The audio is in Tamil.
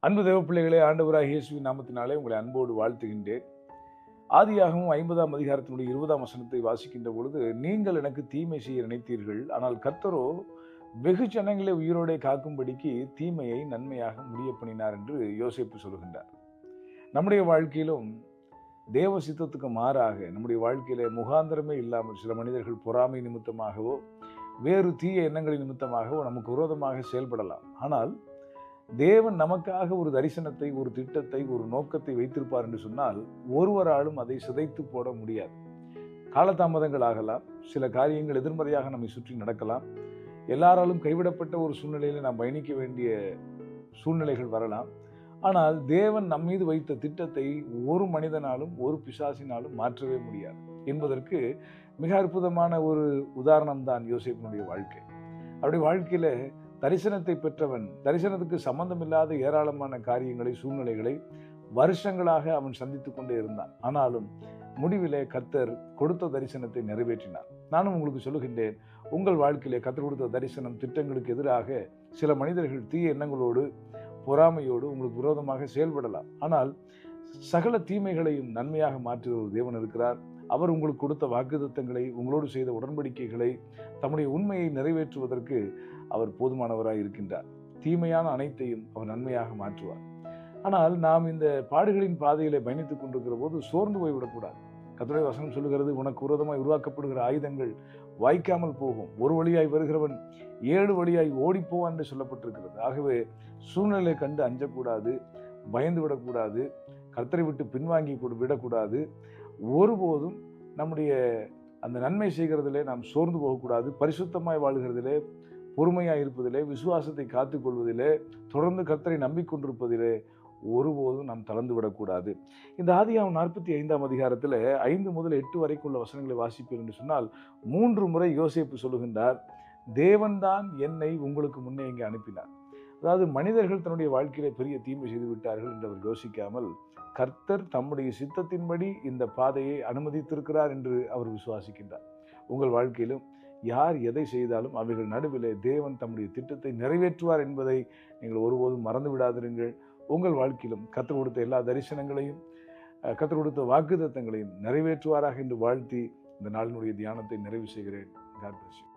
அன்பு தேவ பிள்ளைகளே, ஆண்டவராகிய இயேசுவின் நாமத்தினாலே உங்களை அன்போடு வாழ்த்துகின்றேன். ஆதியாகமம் 50ஆம் அதிகாரத்தினுடைய 20ஆம் வசனத்தை வாசிக்கின்ற பொழுது, நீங்கள் எனக்கு தீமை செய்ய நினைத்தீர்கள், ஆனால் கர்த்தரோ வெகு ஜனங்களை உயிரோடே காக்கும்படிக்கு தீமையை நன்மையாக முடிய பண்ணினார் என்று யோசேப்பு சொல்கின்றார். நம்முடைய வாழ்க்கையிலும் தேவ சித்தத்துக்கு மாறாக நம்முடைய வாழ்க்கையில முகாந்திரமே இல்லாமல் சில மனிதர்கள் பொறாமை நிமித்தமாகவோ வேறு தீய எண்ணங்களின் நிமித்தமாகவோ நமக்கு விரோதமாக செயல்படலாம். ஆனால் தேவன் நமக்காக ஒரு தரிசனத்தை, ஒரு திட்டத்தை, ஒரு நோக்கத்தை வைத்திருப்பார் என்று சொன்னால் ஒருவராலும் அதை சிதைத்து போட முடியாது. காலதாமதங்கள் ஆகலாம், சில காரியங்கள் எதிர்மறையாக நம்மை சுற்றி நடக்கலாம், எல்லாராலும் கைவிடப்பட்ட ஒரு சூழ்நிலையில் நாம் பயணிக்க வேண்டிய சூழ்நிலைகள் வரலாம். ஆனால் தேவன் நம் மீது வைத்த திட்டத்தை ஒரு மனிதனாலும் ஒரு பிசாசினாலும் மாற்றவே முடியாது என்பதற்கு மிக அற்புதமான ஒரு உதாரணம் தான் யோசேப்பினுடைய வாழ்க்கை. அவருடைய வாழ்க்கையில தரிசனத்தை பெற்றவன் தரிசனத்துக்கு சம்பந்தமில்லாத ஏராளமான காரியங்களை, சூழ்நிலைகளை வருஷங்களாக அவன் சந்தித்துக் கொண்டே இருந்தான். ஆனாலும் முடிவிலே கர்த்தர் கொடுத்த தரிசனத்தை நிறைவேற்றினார். நானும் உங்களுக்கு சொல்லுகின்றேன், உங்கள் வாழ்க்கையிலே கர்த்தர் கொடுத்த தரிசனம் திட்டங்களுக்கு எதிராக சில மனிதர்கள் தீய எண்ணங்களோடு பொறாமையோடு உங்களுக்கு விரோதமாக செயல்படலாம். ஆனால் சகல தீமைகளையும் நன்மையாக மாற்றுகிற ஒரு தேவன் இருக்கிறார். அவர் உங்களுக்கு கொடுத்த வாக்குத்தத்தங்களை, உங்களோடு செய்த உடன்படிக்கைகளை, தம்முடைய உண்மையை நிறைவேற்றுவதற்கு அவர் போதுமானவராய் இருக்கின்றார். தீமையான அனைத்தையும் அவர் நன்மையாக மாற்றுவார். ஆனால் நாம் இந்த பாடுகளின் பாதையிலே பயணித்துக் கொண்டிருக்கிற போது சோர்ந்து போய்விடக்கூடாது. கர்த்தருடைய வசனம் சொல்லுகிறது, உனக்கு விரோதமாய் உருவாக்கப்படுகிற ஆயுதங்கள் வாய்க்காமல் போகும், ஒரு வழியாய் வருகிறவன் 7 வழியாய் ஓடிப்போவான் என்று சொல்லப்பட்டிருக்கிறது. ஆகவே சூழ்நிலை கண்டு அஞ்சக்கூடாது, பயந்து விடக்கூடாது, கர்த்தரை விட்டு பின்வாங்கி விடக்கூடாது. ஒருபோதும் நம்முடைய அந்த நன்மை செய்கிறதிலே நாம் சோர்ந்து போகக்கூடாது. பரிசுத்தமாய் வாழ்கிறதிலே, பொறுமையாக இருப்பதிலே, விசுவாசத்தை காத்துக் கொள்வதிலே, தொடர்ந்து கர்த்தரை நம்பிக்கொண்டிருப்பதிலே ஒருபோதும் நாம் தளர்ந்து விடக்கூடாது. இந்த ஆதியாகமம் 45ஆம் அதிகாரத்தில் 5 முதல் 8 வரைக்கும் உள்ள வசனங்களை வாசிப்பீர் என்று சொன்னால் 3 முறை யோசேப்பு சொல்லுகின்றார், தேவன்தான் என்னை உங்களுக்கு முன்னே இங்கே அனுப்பினார். அதாவது மனிதர்கள் தன்னுடைய வாழ்க்கையிலே பெரிய தீமை செய்து விட்டார்கள் என்று அவர் யோசிக்காமல், கர்த்தர் தம்முடைய சித்தத்தின்படி இந்த பாதையை அனுமதித்திருக்கிறார் என்று அவர் விசுவாசிக்கின்றார். உங்கள் வாழ்க்கையிலும் யார் எதை செய்தாலும் அவைகள் நடுவிலே தேவன் தம்முடைய திட்டத்தை நிறைவேற்றுவார் என்பதை நீங்கள் ஒருபோதும் மறந்து விடாதிருங்கள். உங்கள் வாழ்க்கையிலும் கர்த்தர் கொடுத்த எல்லா தரிசனங்களையும், கர்த்தர் கொடுத்த வாக்குத்தத்தங்களையும் நிறைவேற்றுவாராக என்று வாழ்த்தி இந்த நாளினுடைய தியானத்தை நிறைவு செய்கிறேன். God bless you.